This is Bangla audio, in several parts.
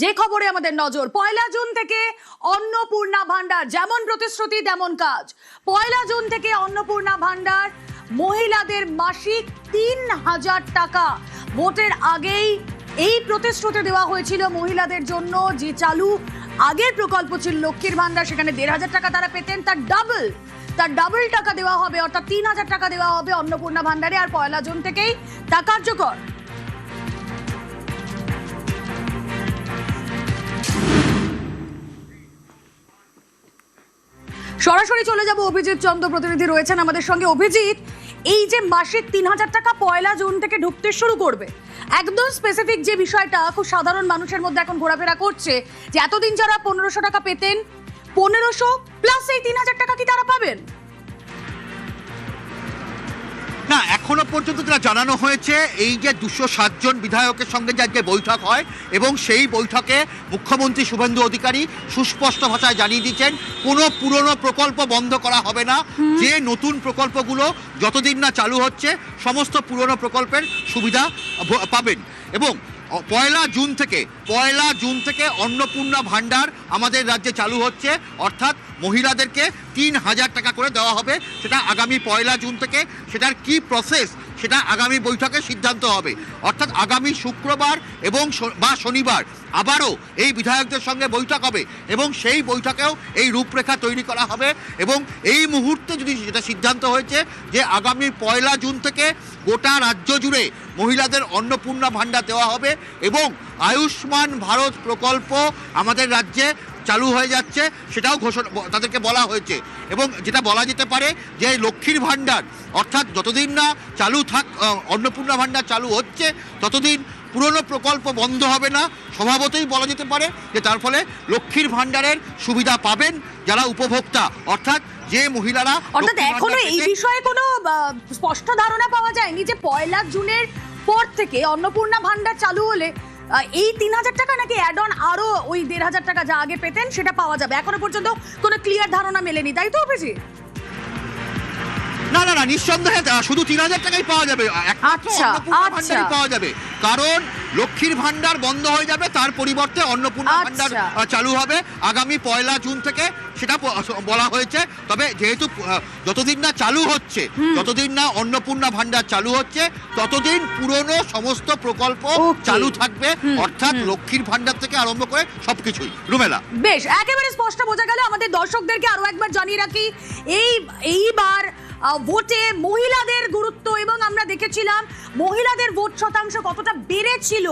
যে খবরে আমাদের নজর, 1 জুন থেকে অন্নপূর্ণা ভান্ডার, যেমন প্রতিশ্রুতি তেমন কাজ। 1 জুন থেকে অন্নপূর্ণা ভান্ডার মহিলাদের মাসিক 3000 টাকা। ভোটের আগেই এই প্রতিশ্রুতি দেওয়া হয়েছিল মহিলাদের জন্য। যে চালু আগের প্রকল্প ছিল লক্ষ্মীর ভান্ডার, সেখানে 1500 টাকা তারা পেতেন, তার ডাবল টাকা দেওয়া হবে, অর্থাৎ 3000 টাকা দেওয়া হবে অন্নপূর্ণা ভান্ডারে। আর 1 জুন থেকেই তা কার্যকর। সরাসরি চলে যাব, অভিজিৎ চন্দ্র প্রতিনিধি রয়েছেন আমাদের সঙ্গে। অভিজিৎ, এই যে মাসিক 3000 টাকা 1 জুন থেকে ঢুকতে শুরু করবে, একদম স্পেসিফিক যে বিষয়টা খুব সাধারণ মানুষের মধ্যে এখন ঘোরাফেরা করছে, যে এতদিন যারা 1500 টাকা পেতেন, 1500 প্লাস এই 3000 টাকা কি তারা পাবেন? না, এখনো পর্যন্ত যেটা জানানো হয়েছে, এই যে 207 জন বিধায়কের সঙ্গে যে আজকে বৈঠক হয় এবং সেই বৈঠকে মুখ্যমন্ত্রী শুভেন্দু অধিকারী সুস্পষ্ট ভাষায় জানিয়ে দিয়েছেন কোনো পুরনো প্রকল্প বন্ধ করা হবে না। যে নতুন প্রকল্পগুলো যতদিন না চালু হচ্ছে সমস্ত পুরনো প্রকল্পের সুবিধা পাবেন। এবং 1 জুন থেকে অন্নপূর্ণা ভান্ডার আমাদের রাজ্যে চালু হচ্ছে, অর্থাৎ মহিলাদেরকে 3000 টাকা করে দেওয়া হবে। সেটা আগামী 1 জুন থেকে। সেটার কি প্রসেস সেটা আগামী বৈঠকে সিদ্ধান্ত হবে। অর্থাৎ আগামী শুক্রবার এবং বা শনিবার আবারও এই বিধায়কদের সঙ্গে বৈঠক হবে এবং সেই বৈঠকেও এই রূপরেখা তৈরি করা হবে। এবং এই মুহূর্তে যদি যেটা সিদ্ধান্ত হয়েছে যে আগামী 1 জুন থেকে গোটা রাজ্য জুড়ে মহিলাদের অন্নপূর্ণা ভান্ডার দেওয়া হবে এবং আয়ুষ্মান ভারত প্রকল্প আমাদের রাজ্যে চালু হয়ে যাচ্ছে, সেটাও ঘোষণা তাদেরকে বলা হয়েছে। এবং যেটা বলা যেতে পারে যে লক্ষ্মীর ভান্ডার, অর্থাৎ যতদিন না অন্নপূর্ণা ভান্ডার চালু হচ্ছে ততদিন পুরনো প্রকল্প বন্ধ হবে না। স্বভাবতই বলা যেতে পারে যে তার ফলে লক্ষ্মীর ভান্ডারের সুবিধা পাবেন যারা উপভোক্তা, অর্থাৎ যে মহিলারা। অর্থাৎ এখনো এই বিষয়ে কোনো স্পষ্ট ধারণা পাওয়া যায়নি যে 1 জুনের পর থেকে অন্নপূর্ণা ভান্ডার চালু হলে এই 3000 টাকা নাকি অ্যাড অন আরো ওই 1500 টাকা যা আগে পেতেন সেটা পাওয়া যাবে। এখনো পর্যন্ত কোনো ক্লিয়ার ধারণা মেলেনি, তাই তো অভিজিৎ? না, নিঃসন্দেহে শুধু 3000 টাকাই পাওয়া যাবে, পাওয়া যাবে। কারণ লক্ষ্মীর ভান্ডার বন্ধ হয়ে যাবে, তার পরিবর্তে অন্নপূর্ণা ভান্ডার চালু হবে আগামী 1 জুন থেকে, সেটা বলা হয়েছে। তবে যেহেতু যতদিন না চালু হচ্ছে, যতদিন না অন্নপূর্ণা ভান্ডার চালু হচ্ছে, ততদিন পুরনো সমস্ত প্রকল্প চালু থাকবে, অর্থাৎ লক্ষ্মীর ভান্ডার থেকে আরম্ভ করে সবকিছুই। রুমেলা, বেশ, একেবারে স্পষ্ট বোঝা গেল। আমাদের দর্শকদেরকে আরো একবার জানিয়ে রাখি, এইবার ভোটে মহিলাদের গুরুত্ব, এবং আমরা দেখেছিলাম মহিলাদের ভোট শতাংশ কতটা বেড়েছিল।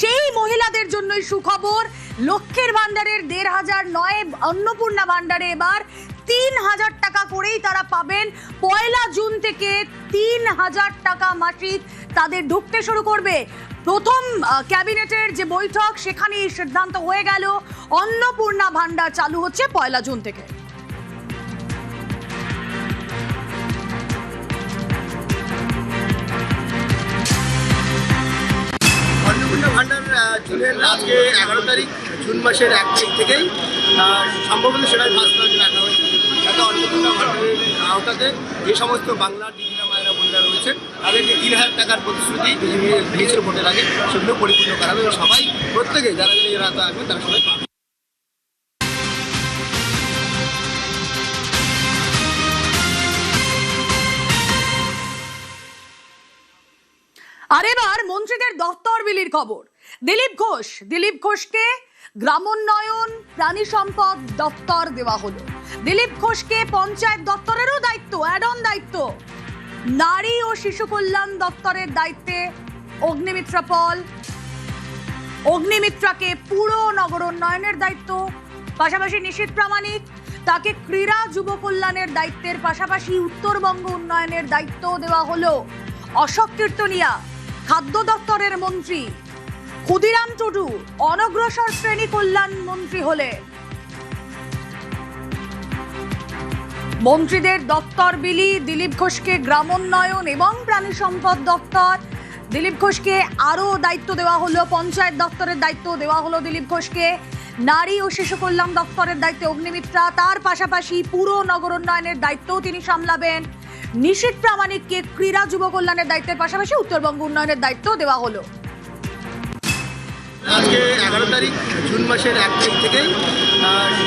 সেই মহিলাদের জন্যই সুখবর, লক্ষ্মীর ভান্ডারের 1500 নয়, অন্নপূর্ণা ভান্ডারে এবার 3000 টাকা করেই তারা পাবেন। 1 জুন থেকে 3000 টাকা মাসিক তাদের ঢুকতে শুরু করবে। প্রথম ক্যাবিনেটের যে বৈঠক, সেখানে এই সিদ্ধান্ত হয়ে গেল অন্নপূর্ণা ভান্ডার চালু হচ্ছে 1 জুন থেকে। অন্নপূর্ণা ভান্ডার জুনের আজকে 11 তারিখ, জুন মাসের 1 তারিখ থেকেই সম্ভবত সেটা ফার্স্ট রাখা হয়েছে। যাতে অন্নপূর্ণা ভান্ডারের আওতাতে যে সমস্ত বাংলার দিদিরা মায়েরা বোনেরা রয়েছেন তাদেরকে 3000 টাকার প্রতিশ্রুতি দিয়েছিল ভোটের আগে, সেগুলো পরিপূর্ণ করা হবে। সবাই প্রত্যেকে যারা এরা আসবেন তারা সবাই পাবে। আর এবার মন্ত্রীদের দফতর বিলির খবর। দিলীপ ঘোষকে গ্রামোন্নয়ন প্রাণী সম্পদ দপ্তর দেওয়া হলো। দিলীপ ঘোষকে পঞ্চায়েত দপ্তরেরও দায়িত্ব, অ্যাড অন দায়িত্ব। নারী ও শিশু কল্যাণ দপ্তরের দায়িত্বে অগ্নিমিত্রা পল। অগ্নিমিত্রাকে পুরো নগর উন্নয়নের দায়িত্ব, পাশাপাশি নিশীথ প্রামাণিক তাকে ক্রীড়া যুব কল্যাণের দায়িত্বের পাশাপাশি উত্তরবঙ্গ উন্নয়নের দায়িত্ব দেওয়া হলো। অশোক কীর্তনিয়া খাদ্য দপ্তরের মন্ত্রী, ক্ষুদিরাম টুডু অনগ্রসর শ্রেণী কল্যাণ মন্ত্রী হলে। মন্ত্রীদের দপ্তর বিলি, দিলীপ ঘোষকে গ্রামোন্নয়ন এবং প্রাণী সম্পদ দপ্তর, দিলীপ ঘোষকে আরো দায়িত্ব দেওয়া হলো, পঞ্চায়েত দপ্তরের দায়িত্ব দেওয়া হলো দিলীপ ঘোষকে, নারী ও শিশু কল্যাণ দপ্তরের দায়িত্বে অগ্নিমিত্রা, তার পাশাপাশি পুরো নগর উন্নয়নের দায়িত্বও তিনি সামলাবেন। নিশীথ প্রামাণিককে ক্রীড়া যুব কল্যাণের দায়িত্বের পাশাপাশি উত্তরবঙ্গ উন্নয়নের দায়িত্ব দেওয়া হলো। আজকে 11 তারিখ জুন মাসের 1 তারিখ থেকেই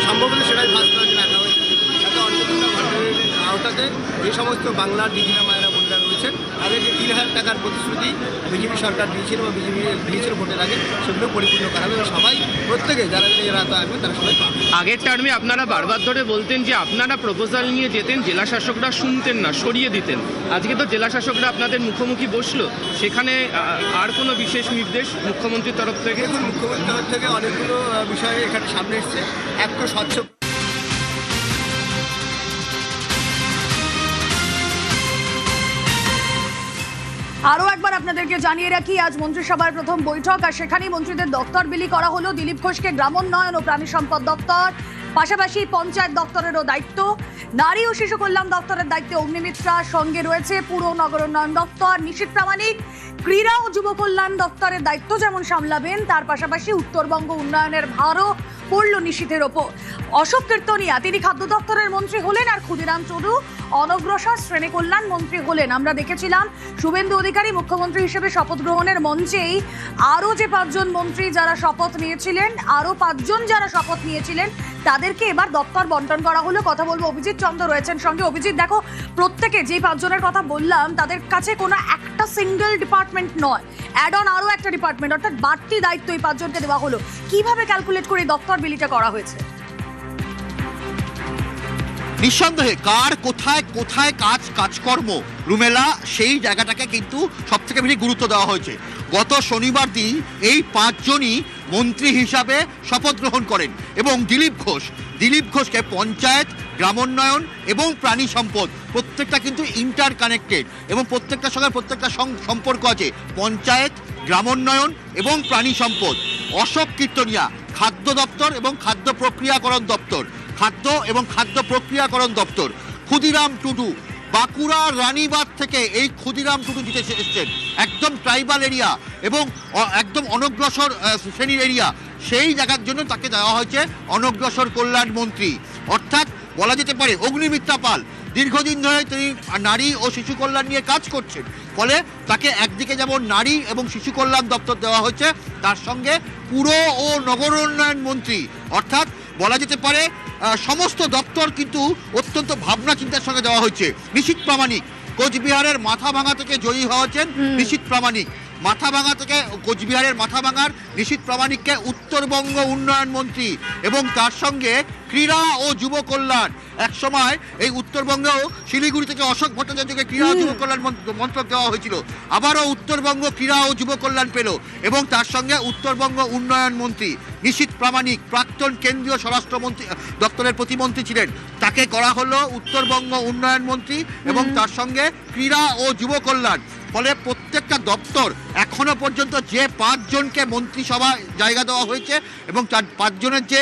সম্ভবত সেটাই ফার্স্ট প্রায়োরিটি রাখা হয়েছে। যাতে অন্নপূর্ণা ভাণ্ডারের আওতাতে যে সমস্ত বাংলার দিদিরা মায়েরা বোনরা রয়েছেন তাদের যে 3,000 টাকার প্রতিশ্রুতি বিজেপি সরকার দিয়েছিল বা বিজেপি দিয়েছিল ভোটের আগে, সেগুলো পরিপূর্ণ করা হবে। সবাই প্রত্যেকে যারা যারা আসবে তারা সবাই পাবে। আগের টার্মে আপনারা বারবার ধরে বলতেন যে আপনারা প্রপোজাল নিয়ে যেতেন, জেলা শাসকরা শুনতেন না, সরিয়ে দিতেন। আজকে তো জেলা শাসকরা আপনাদের মুখোমুখি বসলো, সেখানে আর কোনো বিশেষ নির্দেশ মুখ্যমন্ত্রীর তরফ থেকে? মুখ্যমন্ত্রীর তরফ থেকে অনেকগুলো বিষয় এখানে সামনে এসছে। এক তো স্বচ্ছ আরো একবার আপনাদেরকে জানিয়ে রাখি, আজ মন্ত্রিসভার প্রথম বৈঠক, আর সেখানেই মন্ত্রীদের দপ্তর বিলি করা হলো। দিলীপ ঘোষকে গ্রামোন্নয়ন ও প্রাণী সম্পদ দপ্তর, পাশাপাশি পঞ্চায়েত দপ্তরেরও দায়িত্ব। নারী ও শিশু কল্যাণ দপ্তরের দায়িত্বে অগ্নিমিত্রা, সঙ্গে রয়েছে পুর নগরোন্নয়ন দপ্তর। নিশীথ প্রামাণিক ক্রীড়া ও যুব কল্যাণ দপ্তরের দায়িত্ব যেমন সামলাবেন, তার পাশাপাশি উত্তরবঙ্গ উন্নয়নের ভারও পড়ল নিশীথের ওপর। অশোক কীর্তনিয়া তিনি খাদ্য দপ্তরের মন্ত্রী হলেন, আর ক্ষুদিরাম টুডু অনগ্রসর শ্রেণী কল্যাণ মন্ত্রী হলেন। আমরা দেখেছিলাম শুভেন্দু অধিকারী মুখ্যমন্ত্রী হিসেবে শপথ গ্রহণের মঞ্চেই আরও যে 5 জন মন্ত্রী যারা শপথ নিয়েছিলেন, আরও 5 জন যারা শপথ নিয়েছিলেন তাদেরকে এবার দপ্তর বন্টন করা হলো। কথা বলবো, অভিজিৎ চন্দ্র রয়েছেন সঙ্গে। অভিজিৎ, দেখো, প্রত্যেকে যে 5 জনের কথা বললাম তাদের কাছে কোনো একটা সিঙ্গেল ডিপার্টমেন্ট নয়, অ্যাড অন আরও একটা ডিপার্টমেন্ট, অর্থাৎ বাড়তি দায়িত্ব এই 5 জনকে দেওয়া হলো। কিভাবে ক্যালকুলেট করে দপ্তর বিলিটা করা হয়েছে? নিঃসন্দেহে কার কোথায় কোথায় কাজকর্ম রুমেলা, সেই জায়গাটাকে কিন্তু সব থেকে বেশি গুরুত্ব দেওয়া হয়েছে। গত শনিবার দিন এই 5 জনই মন্ত্রী হিসাবে শপথ গ্রহণ করেন এবং দিলীপ ঘোষকে পঞ্চায়েত, গ্রামোন্নয়ন এবং প্রাণী সম্পদ প্রত্যেকটা কিন্তু ইন্টার কানেক্টেড এবং প্রত্যেকটার সঙ্গে প্রত্যেকটা সম্পর্ক আছে। পঞ্চায়েত, গ্রামোন্নয়ন এবং প্রাণী সম্পদ। অশোক কীর্তনিয়া খাদ্য দপ্তর এবং খাদ্য প্রক্রিয়াকরণ দপ্তর, ক্ষুদিরাম টুডু বাঁকুড়া রানীবাঁধ থেকে এই ক্ষুদিরাম টুডু জিতে এসেছেন, একদম ট্রাইবাল এরিয়া এবং একদম অনগ্রসর শ্রেণীর এরিয়া, সেই জায়গার জন্য তাকে দেওয়া হয়েছে অনগ্রসর কল্যাণ মন্ত্রী। অর্থাৎ বলা যেতে পারে অগ্নিমিত্রা পাল দীর্ঘদিন ধরে তিনি নারী ও শিশু কল্যাণ নিয়ে কাজ করছেন, ফলে তাকে একদিকে যেমন নারী এবং শিশু কল্যাণ দপ্তর দেওয়া হয়েছে, তার সঙ্গে পুর ও নগর উন্নয়ন মন্ত্রী, অর্থাৎ বলা যেতে পারে সমস্ত দপ্তর কিন্তু অত্যন্ত ভাবনা চিন্তার সঙ্গে দেওয়া হয়েছে। নিশীথ প্রামাণিক কোচবিহারের মাথাভাঙা থেকে জয়ী হয়েছেন নিশীথ প্রামাণিক। কোচবিহারের মাথাভাঙার নিশীথ প্রামাণিককে উত্তরবঙ্গ উন্নয়ন মন্ত্রী এবং তার সঙ্গে ক্রীড়া ও যুব কল্যাণ। এক সময় এই উত্তরবঙ্গেও শিলিগুড়ি থেকে অশোক ভট্টাচার্যকে ক্রীড়া ও যুব কল্যাণ মন্ত্রক দেওয়া হয়েছিল, আবারও উত্তরবঙ্গ ক্রীড়া ও যুব কল্যাণ পেল এবং তার সঙ্গে উত্তরবঙ্গ উন্নয়ন মন্ত্রী। নিশীথ প্রামাণিক প্রাক্তন কেন্দ্রীয় স্বরাষ্ট্রমন্ত্রী দপ্তরের প্রতিমন্ত্রী ছিলেন, তাকে করা হলো উত্তরবঙ্গ উন্নয়ন মন্ত্রী এবং তার সঙ্গে ক্রীড়া ও যুব কল্যাণ। ফলে প্রত্যেকটা দপ্তর এখনো পর্যন্ত যে 5 জনকে মন্ত্রিসভা জায়গা দেওয়া হয়েছে এবং তার 5 জনের যে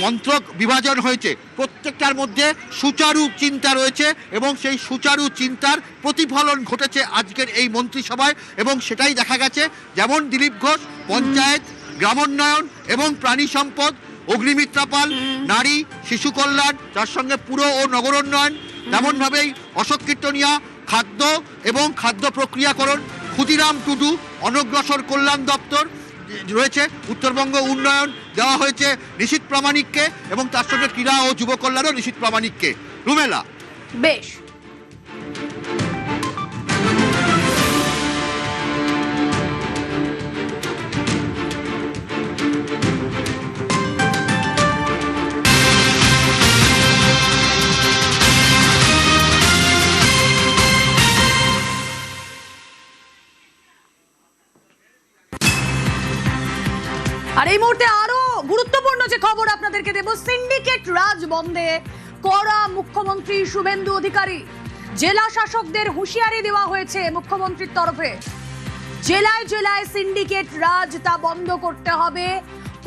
মন্ত্রক বিভাজন হয়েছে, প্রত্যেকটার মধ্যে সুচারু চিন্তা রয়েছে এবং সেই সুচারু চিন্তার প্রতিফলন ঘটেছে আজকের এই মন্ত্রিসভায় এবং সেটাই দেখা গেছে। যেমন দিলীপ ঘোষ পঞ্চায়েত, গ্রামোন্নয়ন এবং প্রাণী সম্পদ, অগ্নিমিত্রা পাল নারী শিশু কল্যাণ, তার সঙ্গে পুর ও নগরোন্নয়ন, তেমনভাবেই অশোক কীর্তনিয়া খাদ্য এবং খাদ্য প্রক্রিয়াকরণ, ক্ষুদিরাম টুডু অনগ্রসর কল্যাণ দপ্তর রয়েছে, উত্তরবঙ্গ উন্নয়ন দেওয়া হয়েছে নিশীথ প্রামাণিককে এবং তার সঙ্গে ক্রীড়া ও যুব কল্যাণও নিশীথ প্রামাণিককে। রুমেলা, বেশ। আর এই মুহূর্তে আরো গুরুত্বপূর্ণ যে খবর আপনাদেরকে দেব, সিন্ডিকেট রাজ বন্ধে কড়া মুখ্যমন্ত্রী শুভেন্দু অধিকারী। জেলা শাসকদের হুঁশিয়ারি দেওয়া হয়েছে মুখ্যমন্ত্রীর তরফে। জেলায় জেলায় সিন্ডিকেট রাজ তা বন্ধ করতে হবে।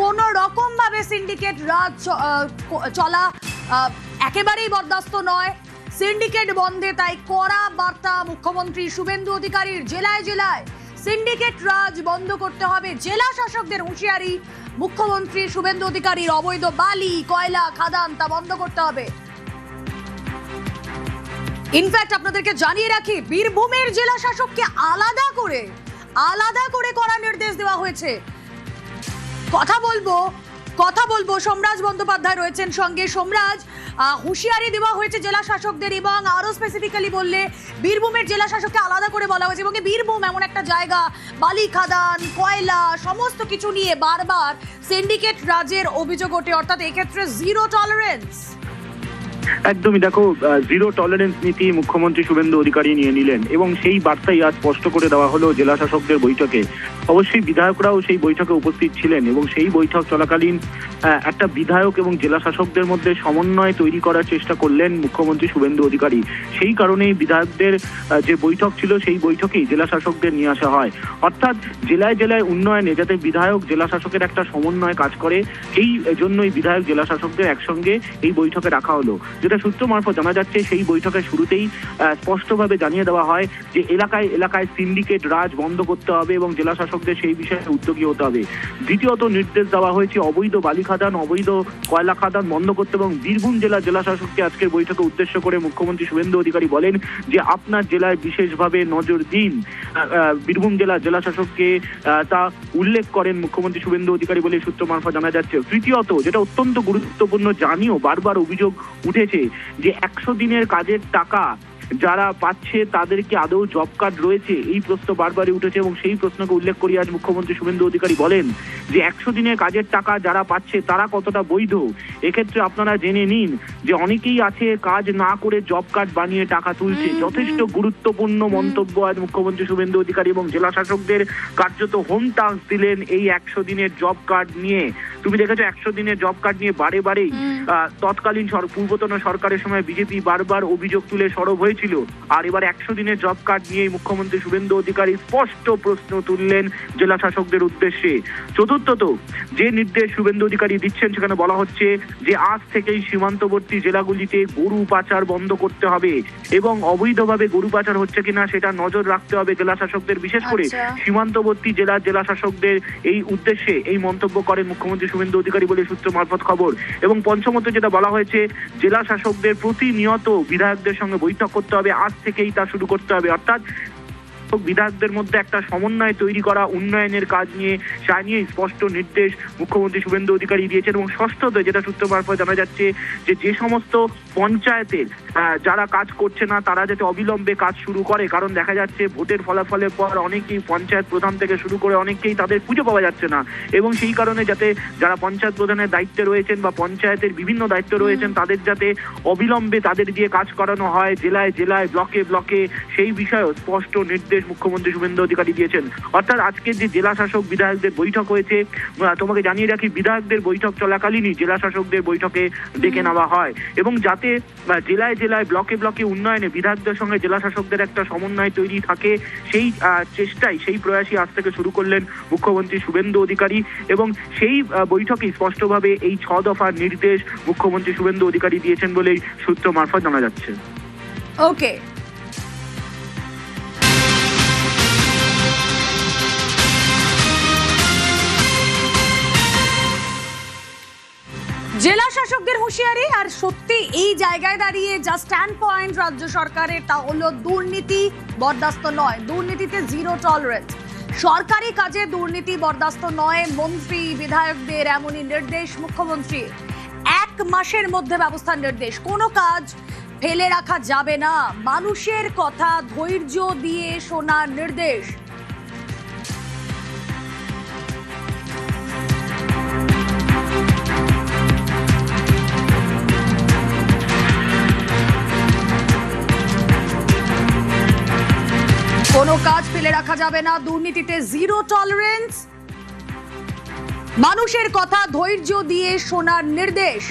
কোন রকম ভাবে সিন্ডিকেট রাজ চলা একেবারেই বরদাস্ত নয়। সিন্ডিকেট বন্ধে তাই কড়া বার্তা মুখ্যমন্ত্রী শুভেন্দু অধিকারীর। জেলায় জেলায় সিন্ডিকেট রাজ বন্ধ করতে হবে, জেলা শাসকদের হুঁশিয়ারি মুখ্যমন্ত্রী শুভেন্দু অধিকারীর। অবৈধ বালি, কয়লা, খাদান তা বন্ধ করতে হবে। ইনফ্যাক্ট আপনাদেরকে জানিয়ে রাখি, বীরভূমের জেলা শাসককে আলাদা করে কড়া নির্দেশ দেওয়া হয়েছে। কথা বলবো সোমরাজ বন্দ্যোপাধ্যায় রয়েছেন সঙ্গে। সোমরাজ, হুঁশিয়ারি দেওয়া হয়েছে জেলা শাসকদের এবং আরো স্পেসিফিক্যালি বললে বীরভূমের জেলা শাসককে আলাদা করে বলা হয়েছে এবং বীরভূম এমন একটা জায়গা, বালি খাদান, কয়লা, সমস্ত কিছু নিয়ে বারবার সিন্ডিকেট রাজের অভিযোগ ওঠে, অর্থাৎ এক্ষেত্রে জিরো টলারেন্স। একদমই, দেখো, জিরো টলারেন্স নীতি মুখ্যমন্ত্রী শুভেন্দু অধিকারী নিয়ে নিলেন এবং সেই বার্তাই আজ স্পষ্ট করে দেওয়া হলো জেলা শাসকদের বৈঠকে। অবশ্যই বিধায়করাও সেই বৈঠকে উপস্থিত ছিলেন এবং সেই বৈঠক চলাকালীন একটা বিধায়ক এবং জেলা শাসকদের মধ্যে সমন্বয় তৈরি করার চেষ্টা করলেন মুখ্যমন্ত্রী শুভেন্দু অধিকারী। সেই কারণেই বিধায়কদের যে বৈঠক ছিল সেই বৈঠকেই জেলা শাসকদের নিয়ে আসা হয়, অর্থাৎ জেলায় জেলায় উন্নয়নে যাতে বিধায়ক জেলা শাসকের একটা সমন্বয় কাজ করে, এই জন্যই বিধায়ক জেলা শাসকদের একসঙ্গে এই বৈঠকে রাখা হলো। যেটা সূত্র মারফত জানা যাচ্ছে, সেই বৈঠকের শুরুতেই স্পষ্টভাবে জানিয়ে দেওয়া হয় যে এলাকায় এলাকায় সিন্ডিকেট রাজ বন্ধ করতে হবে এবং জেলা শাসকদের সেই বিষয়ে উদ্যোগী হতে হবে। দ্বিতীয়ত নির্দেশ দেওয়া হয়েছে অবৈধ বালি খাদান, অবৈধ কয়লা খাদান বন্ধ করতে এবং বীরভূম জেলা শাসককে আজকের বৈঠকে উদ্দেশ্য করে মুখ্যমন্ত্রী শুভেন্দু অধিকারী বলেন যে আপনার জেলায় বিশেষভাবে নজর দিন। বীরভূম জেলা শাসককে তা উল্লেখ করেন মুখ্যমন্ত্রী শুভেন্দু অধিকারী বলে সূত্র মারফত জানা যাচ্ছে। তৃতীয়ত, যেটা অত্যন্ত গুরুত্বপূর্ণ, জানিও বারবার অভিযোগ উঠেছে যে 100 দিনের কাজের টাকা যারা পাচ্ছে তাদের কি আদৌ জব কার্ড রয়েছে, এই প্রশ্ন বারবারই উঠেছে এবং সেই প্রশ্নকে উল্লেখ করে আজ মুখ্যমন্ত্রী শুভেন্দু অধিকারী বলেন যে 100 দিনের কাজের টাকা যারা পাচ্ছে তারা কতটা বৈধ। এক্ষেত্রে আপনারা জেনে নিন যে অনেকেই আছে কাজ না করে জব কার্ড বানিয়ে টাকা তুলছে। যথেষ্ট গুরুত্বপূর্ণ মন্তব্য আজ মুখ্যমন্ত্রী শুভেন্দু অধিকারী এবং জেলা শাসকদের কার্যত হোম টাস্ক দিলেন এই 100 দিনের জব কার্ড নিয়ে। তুমি দেখেছো 100 দিনের জব কার্ড নিয়ে বারেই তৎকালীন পূর্বতন সরকারের সময় বিজেপি বারবার অভিযোগ তুলে সরব হয়েছিল, আর এবার 100 দিনের জব কার্ড নিয়ে মুখ্যমন্ত্রী শুভেন্দু অধিকারী স্পষ্ট প্রশ্ন তুললেন জেলা শাসকদের উদ্দেশ্যে। চতুর্থত, যে নির্দেশ শুভেন্দু অধিকারী দিচ্ছেন সেখানে বলা হচ্ছে যে আজ থেকেই সীমান্তবর্তী জেলাগুলিতে গরু পাচার বন্ধ করতে হবে এবং অবৈধভাবে গরু পাচার হচ্ছে কিনা সেটা নজর রাখতে হবে জেলা শাসকদের, বিশেষ করে সীমান্তবর্তী জেলা শাসকদের এই উদ্দেশ্যে এই মন্তব্য করেন মুখ্যমন্ত্রী শুভেন্দু অধিকারী বলে সূত্র মারফত খবর। এবং পঞ্চমত, যেটা বলা হয়েছে, জেলা শাসকদের প্রতিনিয়ত বিধায়কদের সঙ্গে বৈঠক করতে হবে, আজ থেকেই তা শুরু করতে হবে, অর্থাৎ বিধায়কদের মধ্যে একটা সমন্বয় তৈরি করা উন্নয়নের কাজ নিয়ে স্পষ্ট নির্দেশ মুখ্যমন্ত্রী শুভেন্দু অধিকারী দিয়েছেন। এবং ষষ্ঠত, যেটা সূত্র মারফত জানা যাচ্ছে, যে সমস্ত পঞ্চায়েতের যারা কাজ করছে না তারা যাতে অবিলম্বে কাজ শুরু করে, কারণ দেখা যাচ্ছে ভোটের ফলাফলের পর অনেকেই পঞ্চায়েত প্রধান থেকে শুরু করে অনেকেই তাদের খুঁজে পাওয়া যাচ্ছে না এবং সেই কারণে যাতে যারা পঞ্চায়েত প্রধানের দায়িত্বে রয়েছেন বা পঞ্চায়েতের বিভিন্ন দায়িত্ব রয়েছেন তাদের যাতে অবিলম্বে তাদের দিয়ে কাজ করানো হয়, জেলায় জেলায় ব্লকে সেই বিষয়েও স্পষ্ট নির্দেশ মুখ্যমন্ত্রী শুভেন্দু অধিকারী দিয়েছেন। অর্থাৎ আজকের যে জেলা শাসক বিধায়কদের বৈঠক হয়েছে, তোমাকে জানিয়ে রাখি বিধায়কদের বৈঠক চলাকালীনই জেলা শাসকদের বৈঠকে ডেকে নেওয়া হয় এবং যাতে জেলায় জেলায় ব্লকে উন্নয়নে বিধায়কদের সঙ্গে জেলা শাসকদের একটা সমন্বয় তৈরি থাকে, সেই সেই প্রয়াসই আজ থেকে শুরু করলেন মুখ্যমন্ত্রী শুভেন্দু অধিকারী এবং সেই বৈঠকে স্পষ্টভাবে এই 6 দফার নির্দেশ মুখ্যমন্ত্রী শুভেন্দু অধিকারী দিয়েছেন বলেই সূত্র মারফত জানা যাচ্ছে। ওকে, জেলা শাসকদের হুঁশিয়ারি। আর সত্যি এই জায়গায় দাঁড়িয়ে যা স্ট্যান্ড পয়েন্ট রাজ্য সরকারের তা হলো দুর্নীতি বরদাস্ত নয়, দুর্নীতিতে জিরো টলারেন্স। সরকারি কাজে দুর্নীতি বরদাস্ত নয়, মন্ত্রী বিধায়কদের এমনই নির্দেশ মুখ্যমন্ত্রী। 1 মাসের মধ্যে ব্যবস্থার নির্দেশ, কোনো কাজ ফেলে রাখা যাবে না, মানুষের কথা ধৈর্য দিয়ে শোনার নির্দেশ। কোনো কাজ ফেলে রাখা যাবে না, দুর্নীতিতে জিরো টলারেন্স, মানুষের কথা ধৈর্য দিয়ে শোনার নির্দেশ।